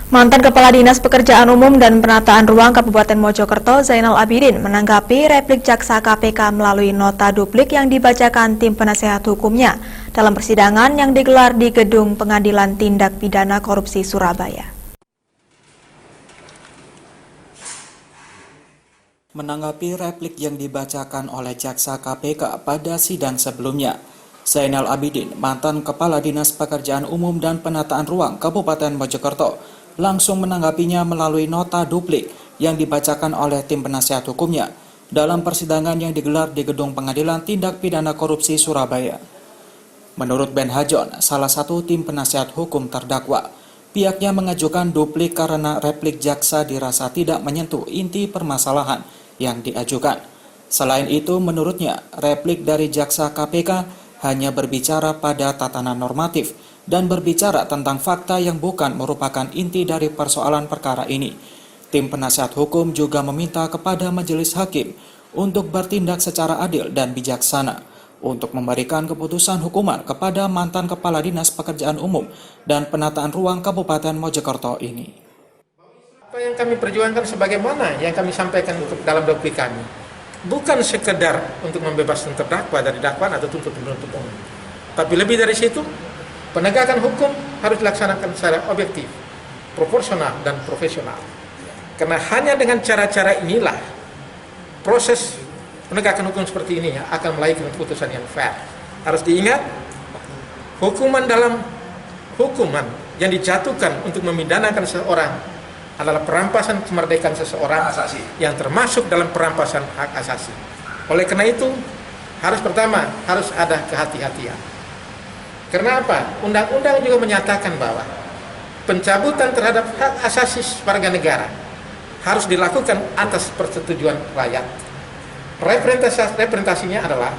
Mantan Kepala Dinas Pekerjaan Umum dan Penataan Ruang Kabupaten Mojokerto, Zainal Abidin, menanggapi replik jaksa KPK melalui nota duplik yang dibacakan tim penasehat hukumnya dalam persidangan yang digelar di Gedung Pengadilan Tindak Pidana Korupsi Surabaya. Menanggapi replik yang dibacakan oleh jaksa KPK pada sidang sebelumnya, Zainal Abidin, mantan Kepala Dinas Pekerjaan Umum dan Penataan Ruang Kabupaten Mojokerto, langsung menanggapinya melalui nota duplik yang dibacakan oleh tim penasehat hukumnya dalam persidangan yang digelar di Gedung Pengadilan Tindak Pidana Korupsi Surabaya. Menurut Ben Hajon, salah satu tim penasehat hukum terdakwa, pihaknya mengajukan duplik karena replik jaksa dirasa tidak menyentuh inti permasalahan yang diajukan. Selain itu, menurutnya, replik dari jaksa KPK hanya berbicara pada tatanan normatif dan berbicara tentang fakta yang bukan merupakan inti dari persoalan perkara ini. Tim penasehat hukum juga meminta kepada majelis hakim untuk bertindak secara adil dan bijaksana untuk memberikan keputusan hukuman kepada mantan Kepala Dinas Pekerjaan Umum dan Penataan Ruang Kabupaten Mojokerto ini. Apa yang kami perjuangkan sebagaimana yang kami sampaikan untuk dalam duplik kami, bukan sekedar untuk membebaskan terdakwa dari dakwaan atau tuntut penuntut umum, tapi lebih dari situ, penegakan hukum harus dilaksanakan secara objektif, proporsional, dan profesional. Karena hanya dengan cara-cara inilah proses penegakan hukum seperti ini akan melahirkan keputusan yang fair. Harus diingat, hukuman yang dijatuhkan untuk memidanakan seseorang adalah perampasan kemerdekaan seseorang yang termasuk dalam perampasan hak asasi. Oleh karena itu, pertama harus ada kehati-hatian. Karena apa? Undang-undang juga menyatakan bahwa pencabutan terhadap hak asasi warga negara harus dilakukan atas persetujuan rakyat. Representasinya adalah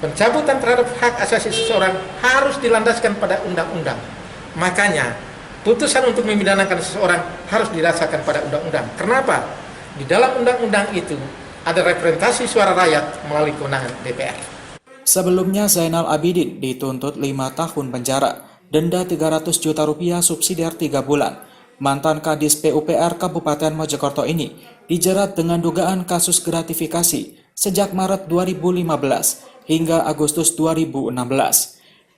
pencabutan terhadap hak asasi seseorang harus dilandaskan pada undang-undang. Makanya, putusan untuk memidanakan seseorang harus didasarkan pada undang-undang. Kenapa? Di dalam undang-undang itu ada representasi suara rakyat melalui kewenangan DPR. Sebelumnya, Zainal Abidin dituntut 5 tahun penjara, denda 300 juta rupiah subsidiar 3 bulan. Mantan Kadis PUPR Kabupaten Mojokerto ini dijerat dengan dugaan kasus gratifikasi sejak Maret 2015 hingga Agustus 2016.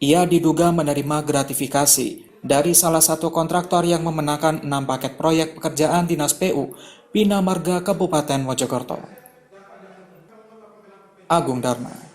Ia diduga menerima gratifikasi dari salah satu kontraktor yang memenangkan 6 paket proyek pekerjaan Dinas PU Bina Marga Kabupaten Mojokerto. Agung Dharma.